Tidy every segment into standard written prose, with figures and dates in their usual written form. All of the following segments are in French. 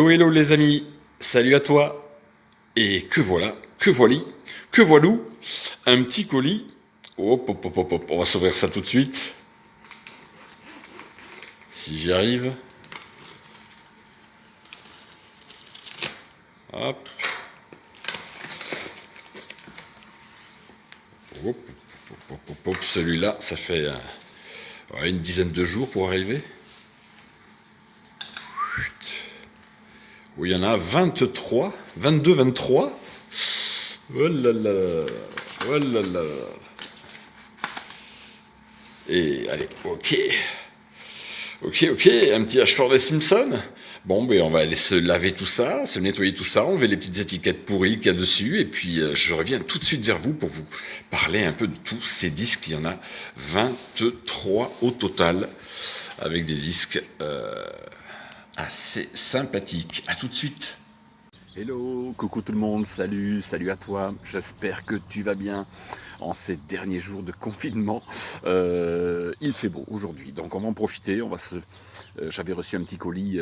Hello, hello les amis, salut à toi. Et que voilà, que voili, que voilou, un petit colis. Hop, hop, hop, hop, hop. On va s'ouvrir ça tout de suite. Si j'y arrive. Hop. Hop, hop, hop, hop, hop. Celui-là, ça fait ouais, une dizaine de jours pour arriver. Oui, il y en a 23, 22, 23. Oh là là, oh là là. Et allez, ok. Ok, ok, un petit Ashford et Simpson. Bon, ben on va aller se laver tout ça, se nettoyer tout ça, enlever les petites étiquettes pourries qu'il y a dessus, et puis je reviens tout de suite vers vous pour vous parler un peu de tous ces disques. Il y en a 23 au total, avec des disques assez sympathiques. À tout de suite. Hello, coucou tout le monde, salut à toi, j'espère que tu vas bien en ces derniers jours de confinement. Il fait beau aujourd'hui, donc on va en profiter, j'avais reçu un petit colis,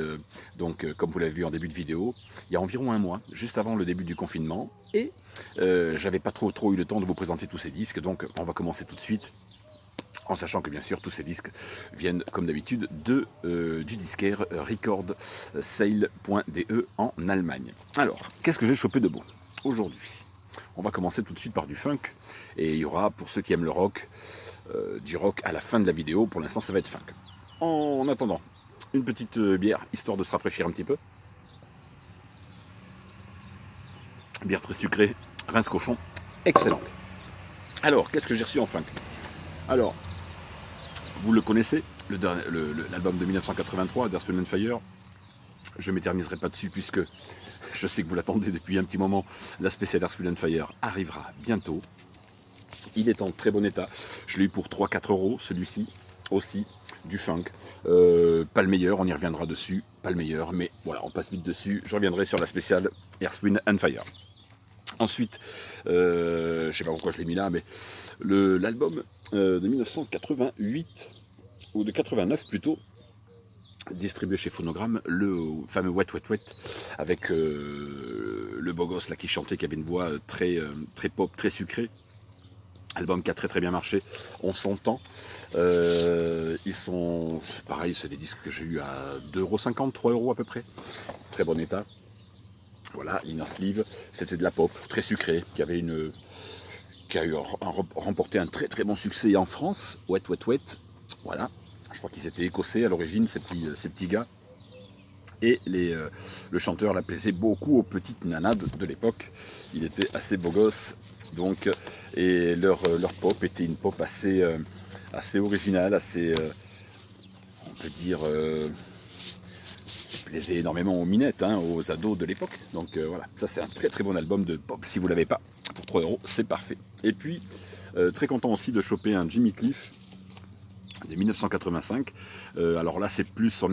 comme vous l'avez vu en début de vidéo, il y a environ un mois, juste avant le début du confinement, et j'avais pas trop eu le temps de vous présenter tous ces disques, donc on va commencer tout de suite. En sachant que bien sûr tous ces disques viennent comme d'habitude du disquaire recordsale.de en Allemagne. Alors, qu'est-ce que j'ai chopé de beau aujourd'hui? On va commencer tout de suite par du funk, et il y aura, pour ceux qui aiment le rock, du rock à la fin de la vidéo. Pour l'instant ça va être funk. En attendant, une petite bière, histoire de se rafraîchir un petit peu. Bière très sucrée, rince cochon, excellente. Alors, qu'est-ce que j'ai reçu en funk? Alors, vous le connaissez, l'album de 1983, Earth, Wind & Fire. Je ne m'éterniserai pas dessus puisque je sais que vous l'attendez depuis un petit moment. La spéciale Earth, Wind & Fire arrivera bientôt. Il est en très bon état. Je l'ai eu pour 3-4 euros, celui-ci aussi, du funk. Pas le meilleur, on y reviendra dessus. Pas le meilleur, mais voilà, on passe vite dessus. Je reviendrai sur la spéciale Earth, Wind & Fire. Ensuite, je ne sais pas pourquoi je l'ai mis là, mais l'album de 1988, ou de 89 plutôt, distribué chez Phonogram, le fameux Wet Wet Wet, avec le beau gosse là qui chantait, qui avait une voix très pop, très sucrée. Album qui a très bien marché, on s'entend. Ils sont, pareil, c'est des disques que j'ai eu à 2,50 €, 3 € à peu près. Très bon état. Voilà, Inner Sleeve, c'était de la pop, très sucrée, qui a remporté un très bon succès en France, Wet Wet Wet, voilà. Je crois qu'ils étaient écossais à l'origine, ces petits gars. Et le chanteur la plaisait beaucoup aux petites nanas de l'époque. Il était assez beau gosse, donc, et leur pop était une pop assez originale, assez, on peut dire, plaisait énormément aux minettes, aux ados de l'époque. Donc voilà, ça c'est un très bon album de pop. Si vous l'avez pas, pour 3 €, c'est parfait. Et puis, très content aussi de choper un Jimmy Cliff de 1985. Alors là, on est plus dans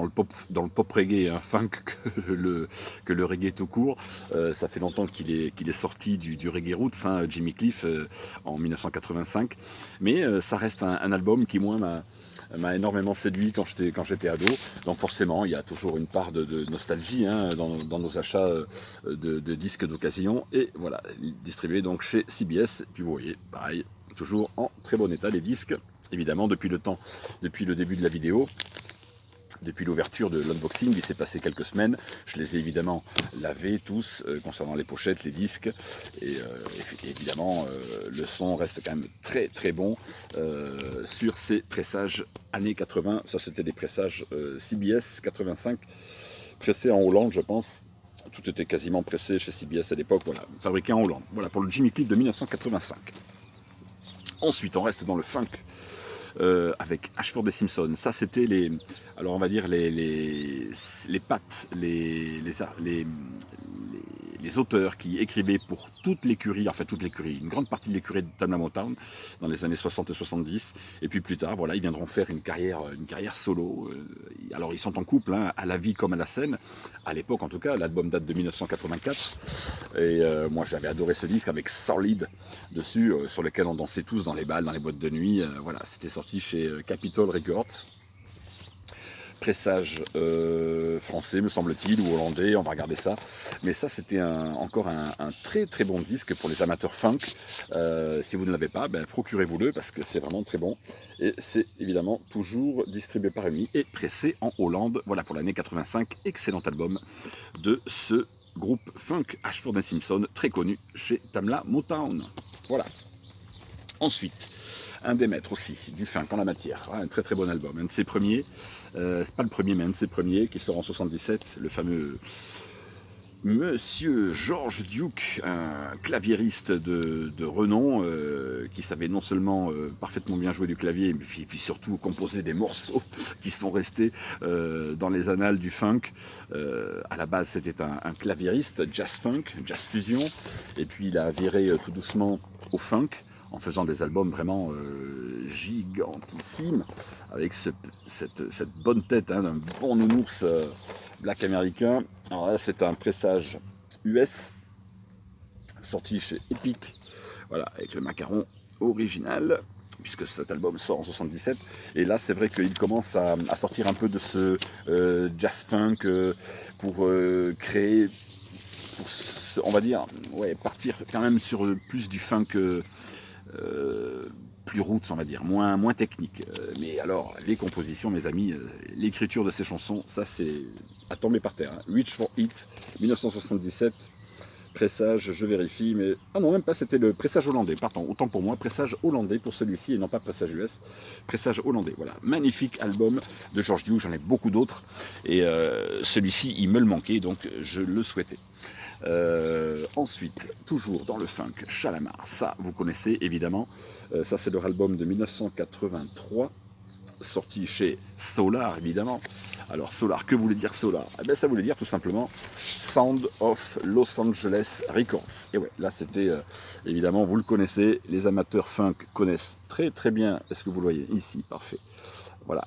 le pop reggae, funk que le reggae tout court. Ça fait longtemps qu'il est sorti du reggae roots, Jimmy Cliff, en 1985. Mais ça reste un album qui, moi, m'a énormément séduit quand j'étais ado. Donc forcément, il y a toujours une part de nostalgie dans nos achats de disques d'occasion. Et voilà, distribué donc chez CBS. Puis vous voyez, pareil, toujours en très bon état les disques. Évidemment, depuis le début de la vidéo, depuis l'ouverture de l'unboxing, il s'est passé quelques semaines. Je les ai évidemment lavés tous, concernant les pochettes, les disques. Et évidemment, le son reste quand même très bon sur ces pressages années 80. Ça, c'était des pressages CBS 85, pressés en Hollande, je pense. Tout était quasiment pressé chez CBS à l'époque, voilà, fabriqué en Hollande. Voilà pour le Jimmy Cliff de 1985. Ensuite, on reste dans le funk. Avec Ashford et Simpson. Ça, c'était les pattes, les auteurs qui écrivaient pour une grande partie de l'écurie de Tamla Motown dans les années 60 et 70. Et puis plus tard, voilà, ils viendront faire une carrière solo. Alors, ils sont en couple, à la vie comme à la scène. À l'époque, en tout cas, l'album date de 1984. Et moi, j'avais adoré ce disque avec Solid dessus, sur lequel on dansait tous dans les balles, dans les boîtes de nuit. Voilà, c'était sorti chez Capitol Records. pressage français, me semble-t-il, ou hollandais, on va regarder ça. Mais ça, c'était encore un très très bon disque pour les amateurs funk. Si vous ne l'avez pas, ben, procurez-vous-le parce que c'est vraiment très bon. Et c'est évidemment toujours distribué par EMI et pressé en Hollande. Voilà pour l'année 85, excellent album de ce groupe funk Ashford & Simpson, très connu chez Tamla Motown. Voilà. Ensuite, un des maîtres aussi, du funk en la matière, un très très bon album, un de ses premiers, c'est pas le premier mais un de ses premiers, qui sort en 77, le fameux Monsieur George Duke, un claviériste de renom, qui savait non seulement parfaitement bien jouer du clavier, mais puis surtout composer des morceaux qui sont restés dans les annales du funk. À la base, c'était un claviériste, jazz funk, jazz fusion, et puis il a viré tout doucement au funk, en faisant des albums vraiment gigantissimes, avec cette bonne tête d'un bon nounours black américain. Alors là, c'est un pressage US, sorti chez Epic, voilà, avec le macaron original, puisque cet album sort en 77. Et là, c'est vrai qu'il commence à sortir un peu de ce jazz funk pour créer, on va dire, ouais, partir quand même sur plus du funk plus roots, on va dire, moins technique. Mais alors, les compositions, mes amis, l'écriture de ces chansons, ça c'est à tomber par terre. Hein. Reach for It, 1977, pressage, je vérifie, mais... Ah non, même pas, c'était le pressage hollandais, pardon, autant pour moi, pressage hollandais pour celui-ci, et non pas pressage US, pressage hollandais, voilà. Magnifique album de George Duke, j'en ai beaucoup d'autres, et celui-ci, il me le manquait, donc je le souhaitais. Ensuite, toujours dans le funk, Shalamar, ça vous connaissez évidemment, ça c'est leur album de 1983, sorti chez Solar évidemment. Alors Solar, que voulait dire Solar? Eh bien, ça voulait dire tout simplement Sound of Los Angeles Records. Et ouais, là c'était évidemment, vous le connaissez, les amateurs funk connaissent très très bien, est-ce que vous le voyez ici? Parfait. Voilà,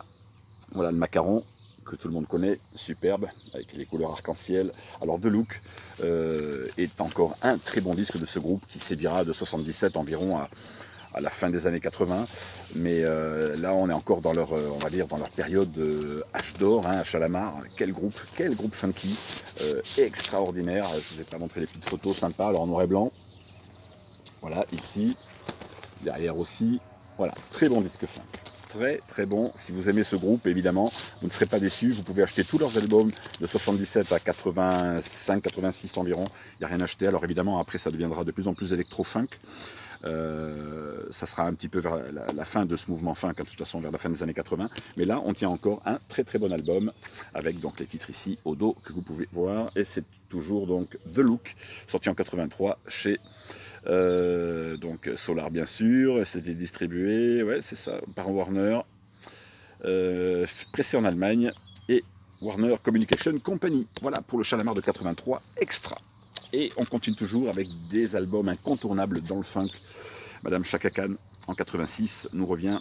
voilà le macaron que tout le monde connaît, superbe, avec les couleurs arc-en-ciel. Alors The Look est encore un très bon disque de ce groupe qui sévira de 77 environ à la fin des années 80, mais là on est encore dans leur, on va dire, dans leur période âge d'or, hein, à Shalamar. Quel groupe funky, extraordinaire. Je vous ai pas montré les petites photos sympas, alors en noir et blanc. Voilà, ici, derrière aussi, voilà, très bon disque funk. Très très bon, si vous aimez ce groupe évidemment, vous ne serez pas déçus, vous pouvez acheter tous leurs albums de 77 à 85, 86 environ, il n'y a rien à acheter, alors évidemment après ça deviendra de plus en plus électro-funk, ça sera un petit peu vers la fin de ce mouvement funk, hein, de toute façon vers la fin des années 80, mais là on tient encore un très très bon album, avec donc les titres ici au dos que vous pouvez voir, et c'est toujours donc The Look, sorti en 83 chez... donc Solar bien sûr, c'était distribué, ouais c'est ça, par Warner, pressé en Allemagne, et Warner Communication Company. Voilà pour le Shalamar de 83 extra. Et on continue toujours avec des albums incontournables dans le funk. Madame Chaka Khan en 86 nous revient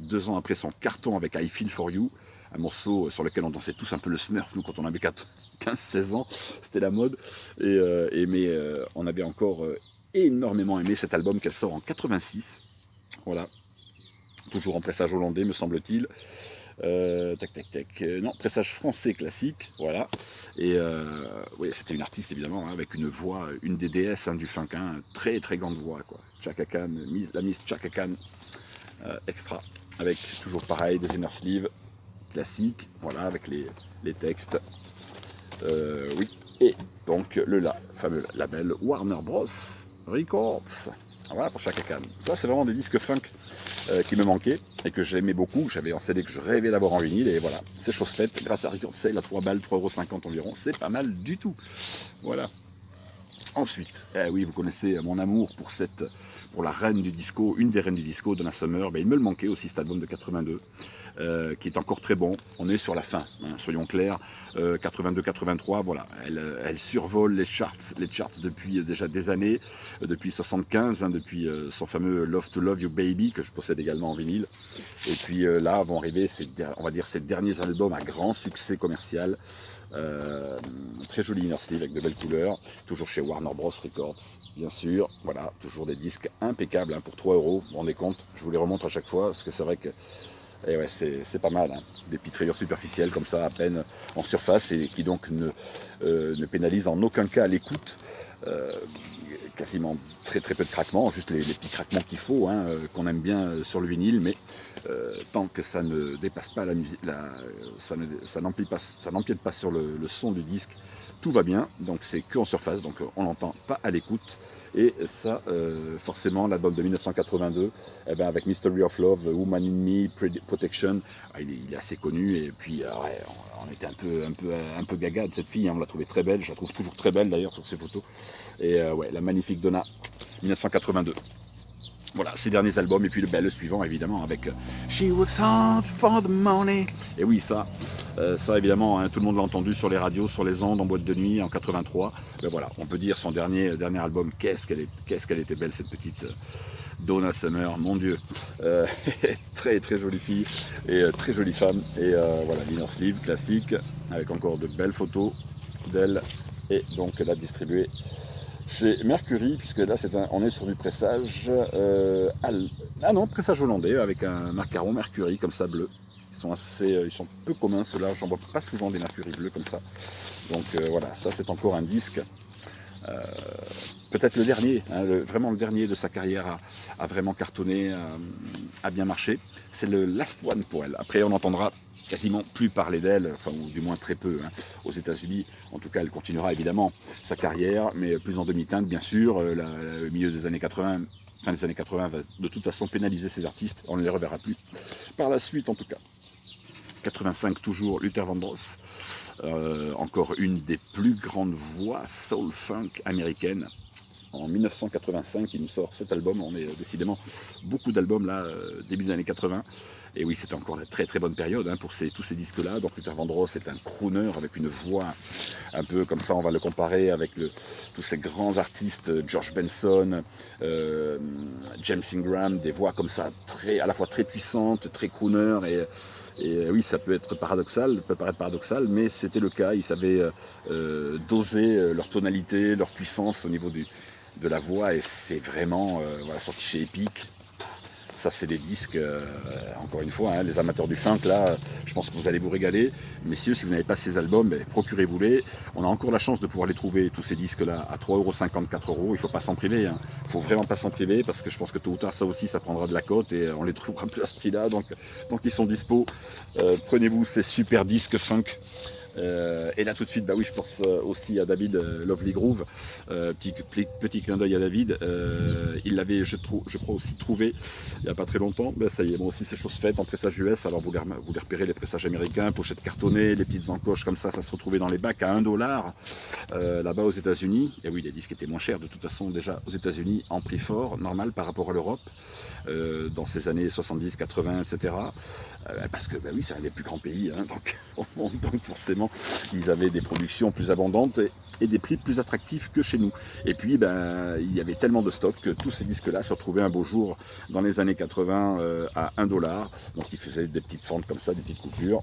2 ans après son carton avec I Feel For You, un morceau sur lequel on dansait tous un peu le Smurf, nous quand on avait 15-16 ans, c'était la mode, mais on avait encore... énormément aimé cet album qu'elle sort en 86. Voilà. Toujours en pressage hollandais, me semble-t-il. Non, pressage français classique. Voilà. Et oui, c'était une artiste, évidemment, hein, avec une voix, une des déesses hein, du funk. Hein, très, très grande voix, quoi. Chaka Khan, la Miss Chaka Khan, extra. Avec toujours pareil, des inner sleeves classiques. Voilà, avec les textes. Oui. Et donc, le fameux label Warner Bros. Records. Voilà pour Chaka Khan. Ça, c'est vraiment des disques funk qui me manquaient et que j'aimais beaucoup, que j'avais en CD, que je rêvais d'avoir en vinyle. Et voilà, c'est chose faite grâce à Record Sale à 3 balles, 3,50 € environ. C'est pas mal du tout. Voilà. Ensuite, oui, vous connaissez mon amour pour la reine du disco, une des reines du disco, Donna Summer. Ben, il me le manquait aussi, cet album de 82, qui est encore très bon. On est sur la fin, hein, soyons clairs. 82-83, voilà. Elle survole les charts depuis déjà des années, depuis 75, hein, depuis son fameux Love to Love You Baby, que je possède également en vinyle. Et puis là vont arriver, on va dire, ces derniers albums à grand succès commercial. Très joli inner sleeve avec de belles couleurs, toujours chez Warner Bros Records, bien sûr. Voilà, toujours des disques impeccables hein, pour 3 €. Vous vous rendez compte, je vous les remontre à chaque fois parce que c'est vrai que Et ouais, c'est pas mal, hein. Des petites rayures superficielles comme ça, à peine en surface, et qui donc ne pénalisent en aucun cas l'écoute. Euh, Quasiment très très peu de craquements, juste les petits craquements qu'il faut, hein, qu'on aime bien sur le vinyle, mais tant que ça ne dépasse pas la musique, ça n'empiète pas sur le son du disque, tout va bien. Donc c'est que en surface, donc on l'entend pas à l'écoute. Et ça, forcément, l'album de 1982, eh ben, avec Mystery of Love, Woman in Me, Protection, il est assez connu. Et puis ouais, on était un peu gaga de cette fille, hein. On l'a trouvée très belle, je la trouve toujours très belle d'ailleurs sur ses photos. Et ouais, la magnifique Donna, 1982. Voilà, ces derniers albums, et puis le suivant évidemment avec She Works Hard for the Money. Et oui, ça évidemment, hein, tout le monde l'a entendu sur les radios, sur les ondes, en boîte de nuit en 83. Ben voilà, on peut dire son dernier album, qu'est-ce qu'elle était belle cette petite Donna Summer, mon Dieu. Très très jolie fille et très jolie femme. Et voilà, l'inner sleeve classique avec encore de belles photos d'elle. Et donc elle a distribué chez Mercury, puisque là on est sur du pressage pressage hollandais avec un macaron Mercury comme ça bleu. Ils sont peu communs ceux-là, j'en vois pas souvent des Mercury bleus comme ça. Donc voilà, ça c'est encore un disque. Peut-être le dernier, hein, vraiment le dernier de sa carrière a vraiment cartonné, a bien marché. C'est le last one pour elle. Après on n'entendra quasiment plus parler d'elle, enfin ou du moins très peu, hein, aux États-Unis. En tout cas, elle continuera évidemment sa carrière, mais plus en demi-teinte bien sûr. Au milieu des années 80, fin des années 80, va de toute façon pénaliser ces artistes. On ne les reverra plus. Par la suite, en tout cas. 85 toujours, Luther Vandross, encore une des plus grandes voix soul-funk américaines. En 1985, il nous sort cet album. On est décidément beaucoup d'albums là, début des années 80. Et oui, c'était encore la très très bonne période, hein, pour tous ces disques-là. Donc Luther Vandross est un crooner avec une voix un peu comme ça. On va le comparer avec tous ces grands artistes, George Benson, James Ingram, des voix comme ça, à la fois très puissantes, très crooner. Et oui, ça peut paraître paradoxal, mais c'était le cas. Ils savaient doser leur tonalité, leur puissance au niveau de la voix, et c'est vraiment sorti chez Epic. Ça, c'est des disques, encore une fois, hein, les amateurs du funk, là, je pense que vous allez vous régaler. Messieurs, si vous n'avez pas ces albums, procurez-vous-les. On a encore la chance de pouvoir les trouver, tous ces disques-là, à 3,50 €, 4 €. Il ne faut pas s'en priver, hein. Il ne faut vraiment pas s'en priver, parce que je pense que tôt ou tard, ça aussi, ça prendra de la cote, et on les trouvera plus à ce prix-là. Donc ils sont dispo. Prenez-vous ces super disques funk. Et là tout de suite, oui, je pense aussi à David Lovely Groove. Petit clin d'œil à David. Il l'avait, je crois, aussi trouvé il n'y a pas très longtemps. Ça y est, moi aussi c'est chose faite en pressage US. Alors vous les repérez, les pressages américains, pochettes cartonnées, les petites encoches comme ça se retrouvait dans les bacs à 1 $, là-bas aux États-Unis. Et oui, les disques étaient moins chers de toute façon déjà aux États-Unis, en prix fort, normal par rapport à l'Europe, dans ces années 70, 80, etc. Parce que oui, c'est un des plus grands pays, hein, donc forcément ils avaient des productions plus abondantes et des prix plus attractifs que chez nous. Et puis il y avait tellement de stock que tous ces disques-là se retrouvaient un beau jour dans les années 80 à 1 $. Donc ils faisaient des petites fentes comme ça, des petites coupures.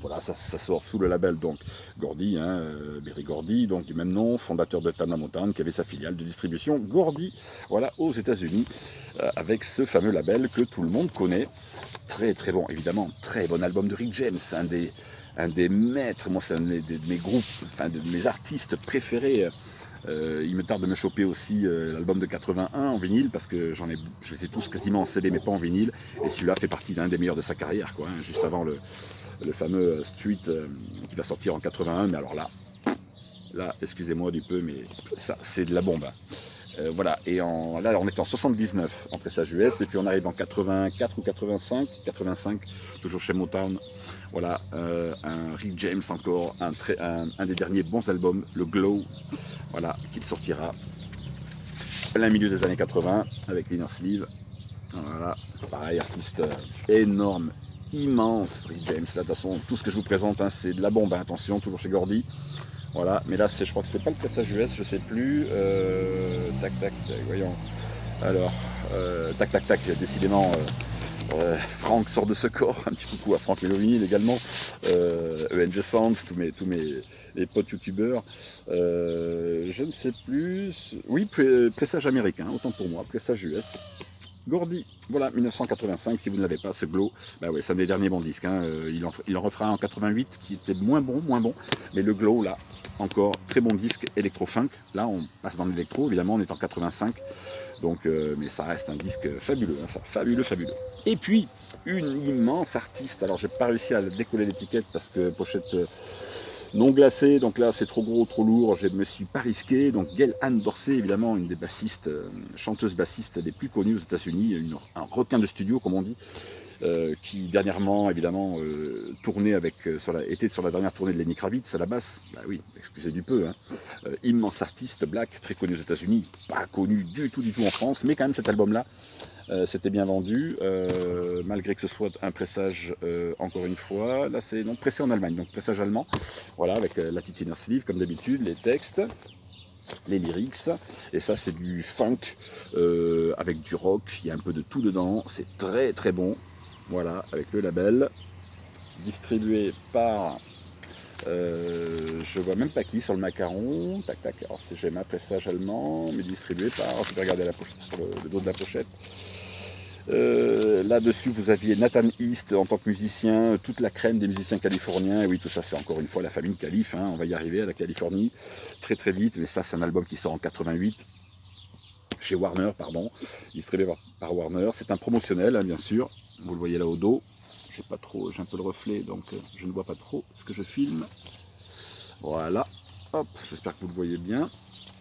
Voilà, ça sort sous le label donc Gordy, hein, Berry Gordy, donc du même nom, fondateur de Tana Motown, qui avait sa filiale de distribution Gordy, voilà, aux États-Unis, avec ce fameux label que tout le monde connaît. Très très bon, évidemment, très bon album de Rick James, un des maîtres, moi c'est un de mes groupes, enfin de mes artistes préférés. Il me tarde de me choper aussi l'album de 81 en vinyle, parce que je les ai tous quasiment en CD mais pas en vinyle, et celui-là fait partie d'un des meilleurs de sa carrière, quoi, hein, juste avant le fameux Street qui va sortir en 81. Mais alors là, excusez-moi du peu, mais ça c'est de la bombe, hein. Voilà, et là on est en 79 en pressage US, et puis on arrive en 84 ou 85, toujours chez Motown. Voilà, un Rick James encore, un des derniers bons albums, le Glow, voilà, qu'il sortira plein milieu des années 80 avec l'inner sleeve. Voilà, pareil, artiste énorme, immense, Rick James. Là, de toute façon, tout ce que je vous présente, hein, c'est de la bombe, hein, attention, toujours chez Gordy. Voilà, mais là, je crois que c'est pas le pressage US, je sais plus. Tac, voyons. Alors, tac, décidément, Franck sort de ce corps. Un petit coucou à Franck Meloni également. ENG Sounds, tous mes potes youtubeurs. Je ne sais plus. Oui, pressage américain, autant pour moi, pressage US. Gordy, voilà, 1985, si vous ne l'avez pas, ce Glow, bah ouais, c'est un des derniers bons disques, hein. Il en refera un en 88 qui était moins bon, mais le Glow, là, encore très bon disque électro-funk. Là, on passe dans l'électro, évidemment, on est en 85, donc, mais ça reste un disque fabuleux, hein, ça, fabuleux. Et puis, une immense artiste, alors j'ai pas réussi à décoller l'étiquette parce que pochette non glacée, donc là c'est trop gros, trop lourd, je ne me suis pas risqué. Donc Gail Ann Dorsey, évidemment, une des bassistes, chanteuses bassistes les plus connues aux États-Unis, un requin de studio, comme on dit, qui dernièrement, évidemment, était sur la dernière tournée de Lenny Kravitz à la basse. Bah oui, excusez du peu, hein. Immense artiste, black, très connu aux États-Unis, pas connu du tout en France, mais quand même cet album-là, c'était bien vendu, malgré que ce soit un pressage, encore une fois, là c'est pressé en Allemagne, donc pressage allemand, voilà, avec la petite inner sleeve comme d'habitude, les textes, les lyrics, et ça c'est du funk, avec du rock, il y a un peu de tout dedans, c'est très très bon, voilà, avec le label, distribué par... je vois même pas qui sur le macaron, tac tac, alors c'est GMA pressage allemand, mais distribué par, je vais regarder sur le dos de la pochette. Là-dessus, vous aviez Nathan East en tant que musicien, toute la crème des musiciens californiens. Et oui, tout ça, c'est encore une fois la famille Calif, hein. On va y arriver à la Californie très très vite. Mais ça, c'est un album qui sort en 88, chez Warner, pardon, distribué par Warner. C'est un promotionnel, hein, bien sûr. Vous le voyez là au dos. J'ai un peu le reflet, donc je ne vois pas trop ce que je filme. Voilà, hop, j'espère que vous le voyez bien.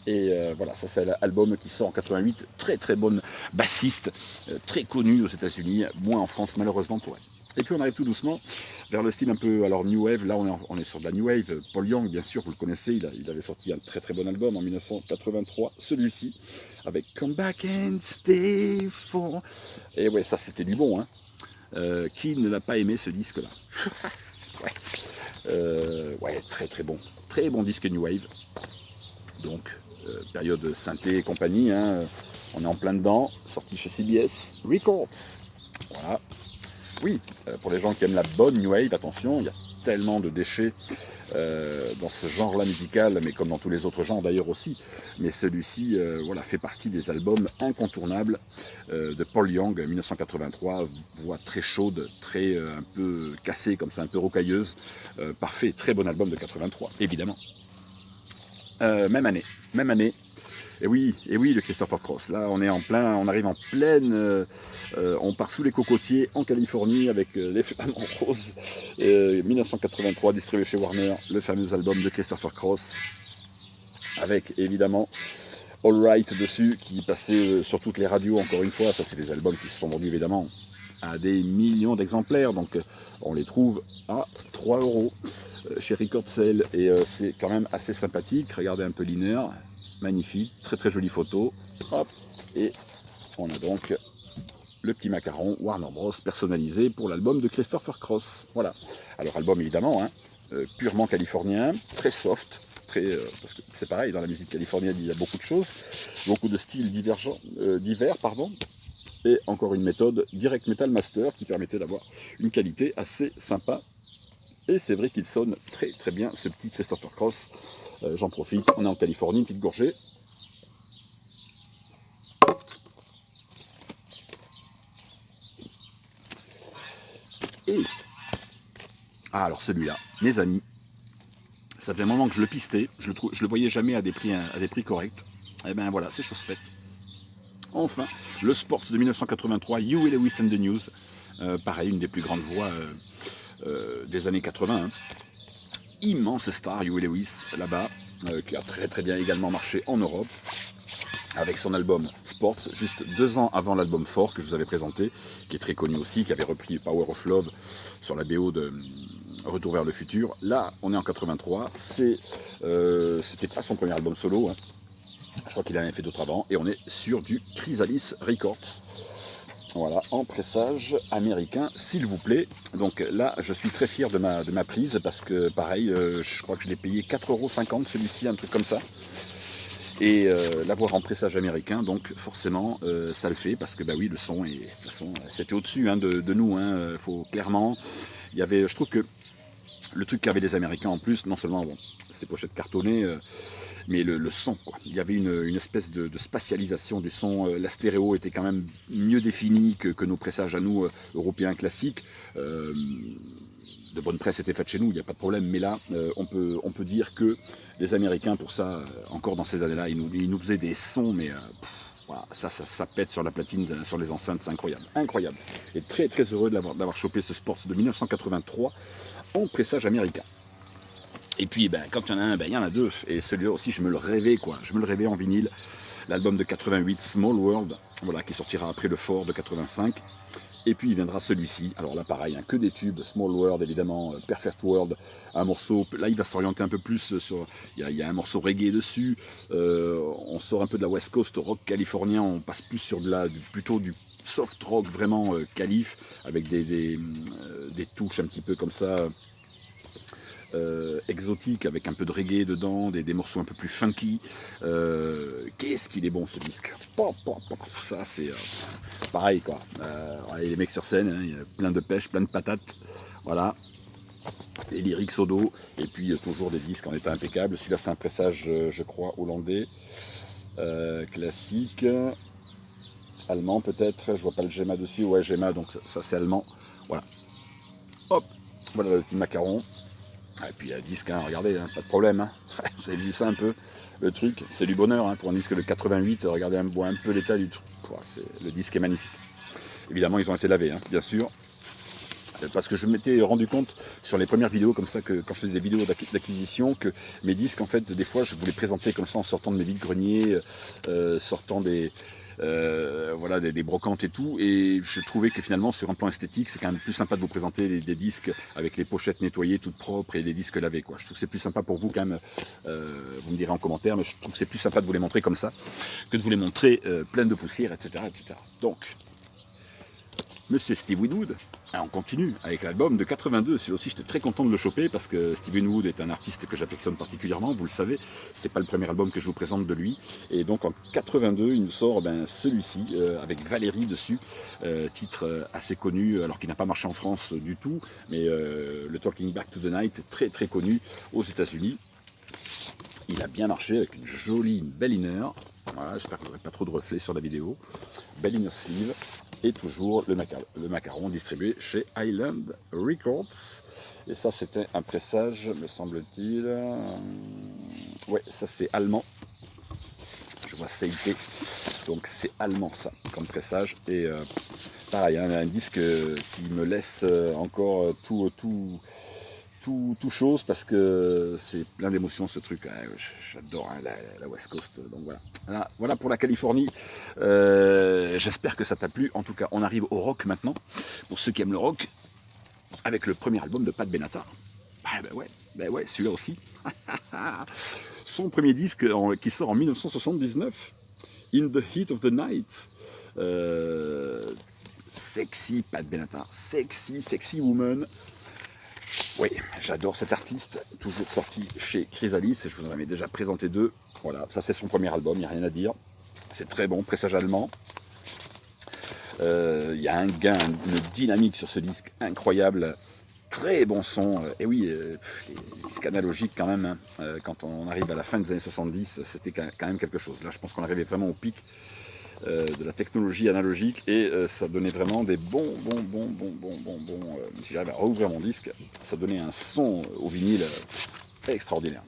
Et voilà, ça c'est l'album qui sort en 88, très très bonne bassiste, très connue aux États-Unis, moins en France malheureusement pour elle. Et puis on arrive tout doucement vers le style un peu, alors New Wave, là on est sur de la New Wave. Paul Young, bien sûr, vous le connaissez, il avait sorti un très très bon album en 1983, celui-ci, avec Come Back and Stay For. Et ouais, ça c'était du bon, hein. Qui ne l'a pas aimé ce disque-là? Ouais, très très bon disque New Wave. Donc, période synthé et compagnie, hein, on est en plein dedans, sorti chez CBS Records. Voilà. Oui, pour les gens qui aiment la bonne New Wave, attention, il y a tellement de déchets dans ce genre-là musical, mais comme dans tous les autres genres d'ailleurs aussi. Mais celui-ci, voilà, fait partie des albums incontournables de Paul Young, 1983, voix très chaude, très un peu cassée comme ça, un peu rocailleuse. Parfait, très bon album de 83, évidemment. Même année. Et oui, le Christopher Cross. Là, on arrive en pleine, on part sous les cocotiers en Californie avec les Flamants Roses. 1983, distribué chez Warner, le fameux album de Christopher Cross, avec évidemment All Right dessus, qui passait sur toutes les radios. Encore une fois, ça c'est des albums qui se sont vendus évidemment à des millions d'exemplaires, donc on les trouve à 3 € chez Record Sale, et c'est quand même assez sympathique. Regardez un peu l'inner, magnifique, très très jolie photo, hop, et on a donc le petit macaron Warner Bros personnalisé pour l'album de Christopher Cross. Voilà, alors album évidemment, hein, purement californien, très soft, parce que c'est pareil, dans la musique californienne il y a beaucoup de choses, beaucoup de styles divers, et encore une méthode Direct Metal Master qui permettait d'avoir une qualité assez sympa. Et c'est vrai qu'il sonne très très bien ce petit Christopher Cross. J'en profite, on est en Californie, une petite gorgée. Et alors celui-là, mes amis, ça fait un moment que je le pistais, je le voyais jamais à des prix corrects. Et ben voilà, c'est chose faite. Enfin, le Sports de 1983, Huey Lewis and the News, pareil, une des plus grandes voix des années 80. Hein. Immense star, Huey Lewis, là-bas, qui a très très bien également marché en Europe, avec son album Sports, juste 2 ans avant l'album Fort que je vous avais présenté, qui est très connu aussi, qui avait repris Power of Love sur la BO de Retour vers le futur. Là, on est en 83, c'était pas son premier album solo, hein. Je crois qu'il avait fait d'autres avant, et on est sur du Chrysalis Records. Voilà, en pressage américain, s'il vous plaît. Donc là, je suis très fier de ma prise, parce que pareil, je crois que je l'ai payé 4,50 € celui-ci, un truc comme ça. Et l'avoir en pressage américain, donc forcément, ça le fait, parce que bah oui, le son, de toute façon, c'était au-dessus, hein, de nous. Faut clairement, je trouve que le truc qu'avaient les Américains en plus, non seulement bon, ces pochettes cartonnées, mais le son, quoi. Il y avait une espèce de spatialisation du son. La stéréo était quand même mieux définie que nos pressages à nous, européens classiques. De bonne presse était faite chez nous, il n'y a pas de problème. Mais là, on peut dire que les Américains, pour ça, encore dans ces années-là, ils nous faisaient des sons, mais voilà, ça pète sur la platine, sur les enceintes, c'est incroyable. Incroyable. Et très très heureux d'avoir chopé ce Sports de 1983 en pressage américain. Et puis, ben, quand il y en a un, ben, il y en a deux. Et celui-là aussi, je me le rêvais, quoi. Je me le rêvais en vinyle. L'album de 88, Small World, voilà, qui sortira après le Fort de 85. Et puis il viendra celui-ci. Alors là, pareil, hein, que des tubes. Small World, évidemment, Perfect World. Un morceau, là, il va s'orienter un peu plus sur... Il y a un morceau reggae dessus. On sort un peu de la West Coast rock californien. On passe plus sur plutôt du soft rock vraiment calif, avec des touches un petit peu comme ça... exotique avec un peu de reggae dedans, des morceaux un peu plus funky. Qu'est-ce qu'il est bon ce disque. Ça c'est pareil quoi. Les mecs sur scène, hein, il y a plein de pêche, plein de patates. Voilà. Les lyrics au dos. Et puis toujours des disques en état impeccable. Celui-là c'est un pressage je crois hollandais. Classique. Allemand peut-être. Je vois pas le Gemma dessus. Ouais Gemma donc ça c'est allemand. Voilà. Hop. Voilà le petit macaron. Et puis un disque, hein, regardez, hein, pas de problème. Hein. Vous avez vu ça un peu, le truc. C'est du bonheur hein, pour un disque de 88. Regardez un peu l'état du truc. Le disque est magnifique. Évidemment, ils ont été lavés, hein, bien sûr. Parce que je m'étais rendu compte sur les premières vidéos, comme ça, que quand je faisais des vidéos d'acquisition, que mes disques, en fait, des fois, je voulais présenter comme ça en sortant de mes vides-greniers, sortant des brocantes et tout, et je trouvais que finalement sur un plan esthétique c'est quand même plus sympa de vous présenter des disques avec les pochettes nettoyées toutes propres et les disques lavés quoi. Je trouve que c'est plus sympa pour vous quand même, vous me direz en commentaire, mais je trouve que c'est plus sympa de vous les montrer comme ça que de vous les montrer pleines de poussière, etc. Donc Monsieur Steve Winwood, on continue avec l'album de 82. Celui-là aussi, j'étais très content de le choper parce que Steve Winwood est un artiste que j'affectionne particulièrement, vous le savez. C'est pas le premier album que je vous présente de lui. Et donc en 82, il nous sort celui-ci avec Valérie dessus, titre assez connu, alors qu'il n'a pas marché en France du tout, mais le Talking Back to the Night, très très connu aux États-Unis. Il a bien marché avec une belle inner. Voilà, j'espère que vous n'aurez pas trop de reflets sur la vidéo. Belle inner sleeve. Et toujours le macaron distribué chez Island Records. Et ça, c'était un pressage, me semble-t-il. Ouais, ça, c'est allemand. Je vois Seite. Donc, c'est allemand, ça, comme pressage. Et pareil, hein, un disque qui me laisse encore tout chose parce que c'est plein d'émotions ce truc. J'adore hein, la West Coast. Donc voilà pour la Californie. J'espère que ça t'a plu. En tout cas, on arrive au rock maintenant. Pour ceux qui aiment le rock, avec le premier album de Pat Benatar. Ben ouais, celui-là aussi. Son premier disque qui sort en 1979, In the Heat of the Night. Sexy Pat Benatar, sexy woman. Oui, j'adore cet artiste, toujours sorti chez Chrysalis, je vous en avais déjà présenté deux. Voilà, ça c'est son premier album, il n'y a rien à dire. C'est très bon, pressage allemand. Il y a un gain, une dynamique sur ce disque incroyable. Très bon son. Et oui, les disques analogiques quand même, hein, quand on arrive à la fin des années 70, c'était quand même quelque chose. Là, je pense qu'on arrivait vraiment au pic de la technologie analogique et ça donnait vraiment des bons. Si j'arrive à rouvrir mon disque, ça donnait un son au vinyle extraordinaire.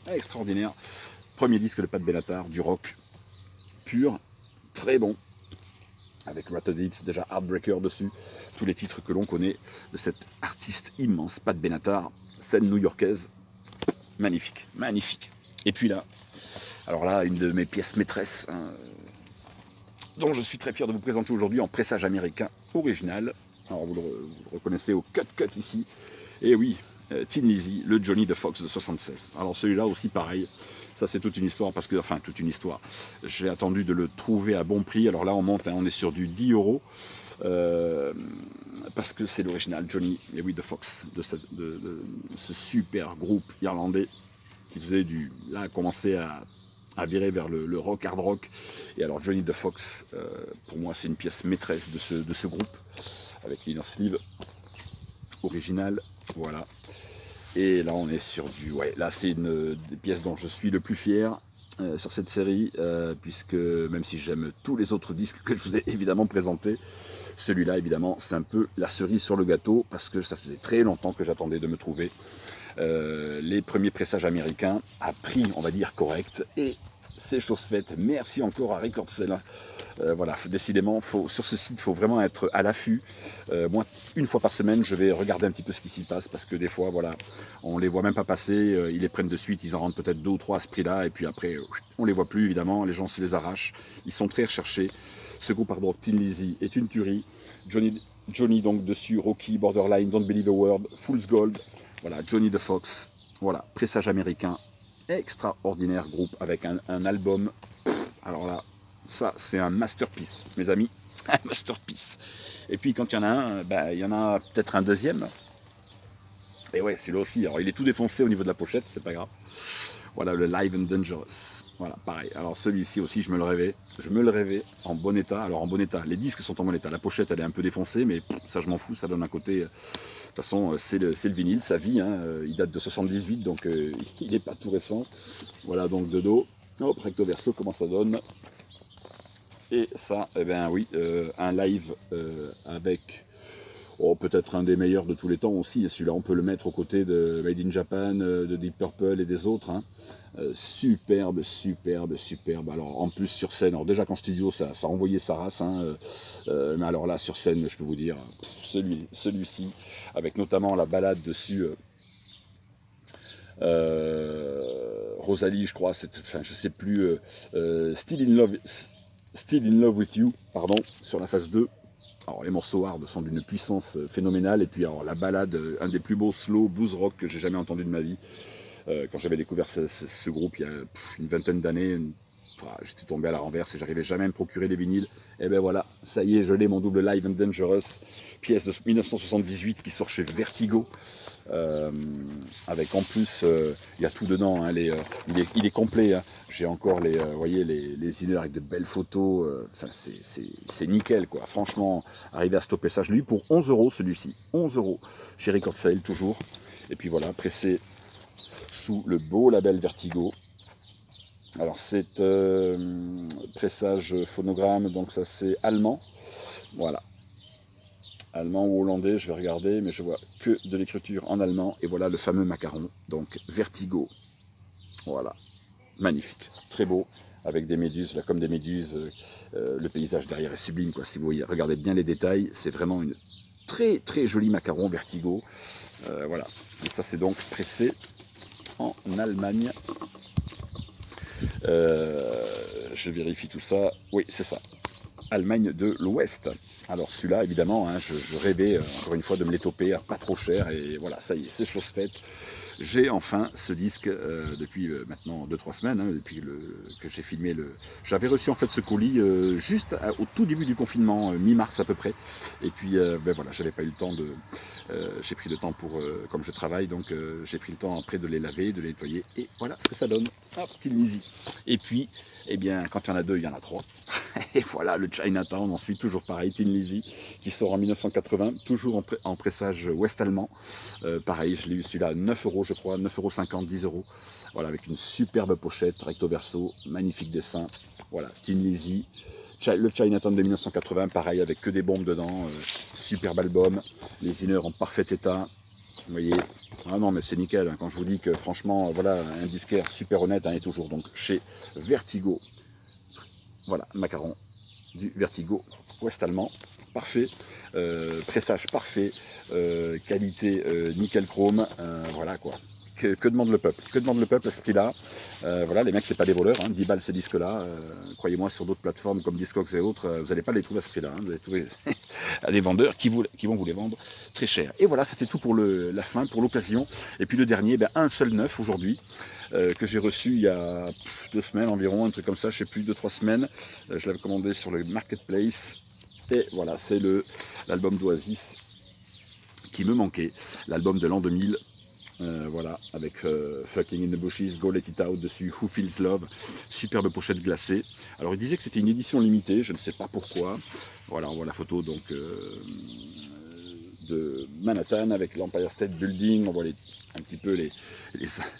Premier disque de Pat Benatar, du rock pur, très bon. Avec Rattled Hits, déjà Heartbreaker dessus, tous les titres que l'on connaît de cet artiste immense, Pat Benatar, scène new-yorkaise, magnifique. Et puis là, alors là, une de mes pièces maîtresses, hein, dont je suis très fier de vous présenter aujourd'hui en pressage américain original. Alors vous le reconnaissez au cut ici. Et oui, Tin Lizzy, le Johnny the Fox de 76. Alors celui-là aussi pareil, ça c'est toute une histoire, toute une histoire. J'ai attendu de le trouver à bon prix, alors là on monte, hein, on est sur du 10 €, parce que c'est l'original Johnny, et oui, the Fox, de ce super groupe irlandais qui faisait commençait à virer vers le rock, hard rock. Et alors Johnny the Fox, pour moi c'est une pièce maîtresse de ce groupe, avec l'inner sleeve original, voilà. Et là, on est sur du... Ouais, là, c'est une des pièces dont je suis le plus fier sur cette série, puisque même si j'aime tous les autres disques que je vous ai évidemment présentés, celui-là, évidemment, c'est un peu la cerise sur le gâteau, parce que ça faisait très longtemps que j'attendais de me trouver les premiers pressages américains à prix, on va dire, correct. Et c'est chose faite. Merci encore à Recordsell. Voilà, décidément, sur ce site, il faut vraiment être à l'affût. Moi, une fois par semaine, je vais regarder un petit peu ce qui s'y passe, parce que des fois, voilà, on les voit même pas passer, ils les prennent de suite, ils en rendent peut-être 2 ou 3 à ce prix-là, et puis après, on les voit plus, évidemment, les gens se les arrachent. Ils sont très recherchés. Ce groupe hard rock, Tin Lizzy, est une tuerie. Johnny donc dessus, Rocky, Borderline, Don't Believe a Word, Fool's Gold, voilà, Johnny the Fox, voilà, pressage américain, extraordinaire groupe avec un album. Alors là, ça c'est un masterpiece, mes amis, un masterpiece. Et puis quand il y en a un, ben, il y en a peut-être un deuxième. Et ouais, celui-là aussi. Alors il est tout défoncé au niveau de la pochette, c'est pas grave. Voilà, le Live and Dangerous. Voilà, pareil. Alors celui-ci aussi, je me le rêvais. Je me le rêvais en bon état. Alors en bon état, les disques sont en bon état. La pochette, elle est un peu défoncée, mais ça, je m'en fous. Ça donne un côté... De toute façon, c'est le vinyle, sa vie. Hein. Il date de 78, donc il n'est pas tout récent. Voilà, donc de dos. Hop, recto verso, comment ça donne. Et ça, eh bien oui, un live avec... Oh, peut-être un des meilleurs de tous les temps aussi, et celui-là on peut le mettre aux côtés de Made in Japan, de Deep Purple et des autres. Hein. Superbe, superbe, superbe. Alors en plus sur scène, alors déjà qu'en studio ça envoyait sa race, hein, mais alors là sur scène, je peux vous dire, celui-ci, avec notamment la balade dessus, Rosalie, je crois, enfin je sais plus, Still in Love with You, pardon, sur la phase 2. Alors les morceaux hard sont d'une puissance phénoménale, et puis alors la balade, un des plus beaux slow blues rock que j'ai jamais entendu de ma vie. Quand j'avais découvert ce groupe il y a une vingtaine d'années, j'étais tombé à la renverse et j'arrivais jamais à me procurer les vinyles. Et ben voilà, ça y est, je l'ai, mon double Live and Dangerous, pièce de 1978 qui sort chez Vertigo, avec en plus, il y a tout dedans, hein, il est complet. Hein. J'ai encore voyez, les inner avec de belles photos, c'est nickel quoi. Franchement, arriver à stopper ça, je l'ai eu pour 11 € celui-ci, 11 € chez Record Sale toujours. Et puis voilà, pressé sous le beau label Vertigo. Alors c'est pressage phonogramme, donc ça c'est allemand, voilà. Allemand ou hollandais, je vais regarder, mais je vois que de l'écriture en allemand. Et voilà le fameux macaron, donc Vertigo. Voilà, magnifique, très beau, avec des méduses, là comme des méduses. Le paysage derrière est sublime, quoi. Si vous regardez bien les détails, c'est vraiment une très très jolie macaron Vertigo. Voilà, et ça c'est donc pressé en Allemagne. Je vérifie tout ça. Oui, c'est ça. Allemagne de l'Ouest. Alors celui-là, évidemment, hein, je rêvais encore une fois de me les toper à pas trop cher. Et voilà, ça y est, c'est chose faite. J'ai enfin ce disque depuis maintenant 2-3 semaines, hein, depuis que j'ai filmé le... J'avais reçu en fait ce colis juste au tout début du confinement, mi-mars à peu près. Et puis ben voilà, j'avais pas eu le temps de... j'ai pris le temps pour... comme je travaille, donc j'ai pris le temps après de les laver, de les nettoyer. Et voilà ce que ça donne. Hop, Tin Lizzy. Et puis, eh bien, quand il y en a 2, il y en a 3. Et voilà, le Chinatown, ensuite, toujours pareil, Tin Lizzy, qui sort en 1980, toujours en pressage ouest-allemand. Pareil, je l'ai eu celui-là à 9 €, je crois, 9,50 €, 10 €. Voilà, avec une superbe pochette, recto verso, magnifique dessin. Voilà, Tin Lizzy. Le Chinatown de 1980, pareil, avec que des bombes dedans. Superbe album, les inners en parfait état. Vous voyez, ah non mais c'est nickel, hein, quand je vous dis que franchement, voilà, un disquaire super honnête, hein, et toujours donc chez Vertigo. Voilà, macaron du Vertigo ouest-allemand, parfait, pressage parfait, qualité nickel chrome, voilà quoi. Que demande le peuple? Que demande le peuple à ce prix-là? Voilà, les mecs, c'est pas des voleurs, hein, 10 balles ces disques-là. Croyez-moi, sur d'autres plateformes comme Discogs et autres, vous n'allez pas les trouver à ce prix-là. Hein, vous allez trouver à des vendeurs qui vont vous les vendre très cher. Et voilà, c'était tout pour la fin, pour l'occasion. Et puis le dernier, ben, un seul neuf aujourd'hui, que j'ai reçu il y a 2 semaines environ, un truc comme ça, je sais plus, 2-3 semaines. Je l'avais commandé sur le Marketplace. Et voilà, c'est l'album d'Oasis qui me manquait, l'album de l'an 2000. Voilà, avec Fucking in the Bushes, Go Let It Out dessus, Who Feels Love, superbe pochette glacée. Alors il disait que c'était une édition limitée, je ne sais pas pourquoi. Voilà, on voit la photo donc de Manhattan avec l'Empire State Building. On voit un petit peu les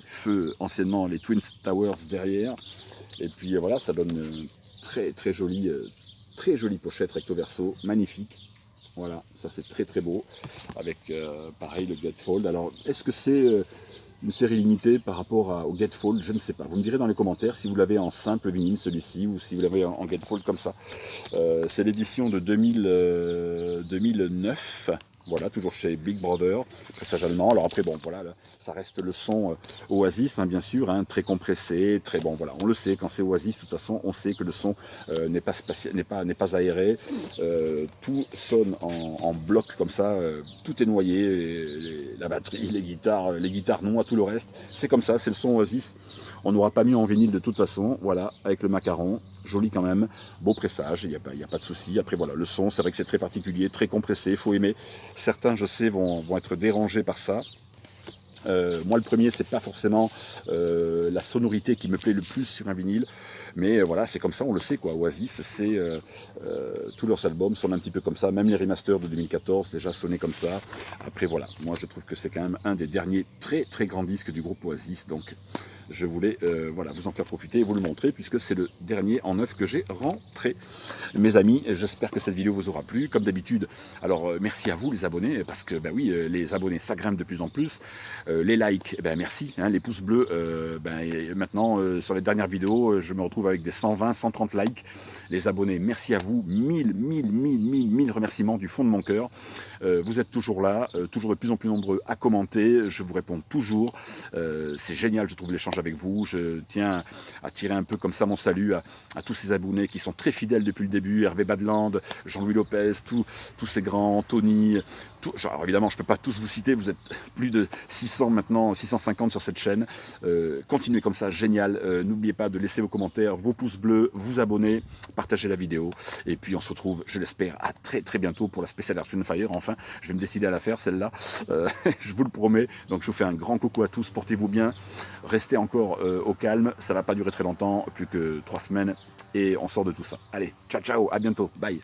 feux, anciennement les Twin Towers derrière. Et puis voilà, ça donne très jolie pochette recto verso, magnifique. Voilà, ça c'est très beau. Avec pareil le Gatefold. Alors est-ce que c'est une série limitée par rapport au Gatefold? Je ne sais pas. Vous me direz dans les commentaires si vous l'avez en simple vinyle celui-ci ou si vous l'avez en Gatefold comme ça. C'est l'édition de 2009. Voilà, toujours chez Big Brother, pressage allemand. Alors après, bon, voilà, là, ça reste le son Oasis, hein, bien sûr, hein, très compressé, très bon. Voilà, on le sait, quand c'est Oasis, de toute façon, on sait que le son n'est pas aéré. Tout sonne en bloc comme ça, tout est noyé, la batterie, les guitares noient tout le reste. C'est comme ça, c'est le son Oasis. On n'aura pas mieux en vinyle de toute façon. Voilà, avec le macaron, joli quand même, beau pressage, il n'y a pas de souci. Après voilà, le son, c'est vrai que c'est très particulier, très compressé, il faut aimer. Certains, je sais, vont être dérangés par ça. Moi, le premier, c'est pas forcément la sonorité qui me plaît le plus sur un vinyle, mais voilà, c'est comme ça, on le sait quoi. Oasis, c'est tous leurs albums sont un petit peu comme ça, même les remasters de 2014 déjà sonnaient comme ça. Après voilà, moi je trouve que c'est quand même un des derniers très grands disques du groupe Oasis, donc je voulais voilà, vous en faire profiter et vous le montrer puisque c'est le dernier en neuf que j'ai rentré. Mes amis, j'espère que cette vidéo vous aura plu. Comme d'habitude, alors merci à vous les abonnés, parce que ben oui, les abonnés ça grimpe de plus en plus. Les likes, ben merci, hein, les pouces bleus, ben maintenant sur les dernières vidéos, je me retrouve avec des 120, 130 likes. Les abonnés, merci à vous, mille remerciements du fond de mon cœur. Vous êtes toujours là, toujours de plus en plus nombreux à commenter, je vous réponds toujours. C'est génial, je trouve l'échange avec vous. Je tiens à tirer un peu comme ça mon salut à tous ces abonnés qui sont très fidèles depuis le début. Hervé Badland, Jean-Louis Lopez, tous ces grands, Tony. Alors évidemment, je ne peux pas tous vous citer, vous êtes plus de 600 maintenant, 650 sur cette chaîne. Continuez comme ça, génial. N'oubliez pas de laisser vos commentaires, vos pouces bleus, vous abonner, partagez la vidéo. Et puis on se retrouve, je l'espère, à très bientôt pour la spéciale Earth, Wind & Fire. Enfin, je vais me décider à la faire, celle-là. Je vous le promets. Donc je vous fais un grand coucou à tous, portez-vous bien. Restez encore au calme, ça ne va pas durer très longtemps, plus que 3 semaines. Et on sort de tout ça. Allez, ciao, à bientôt, bye.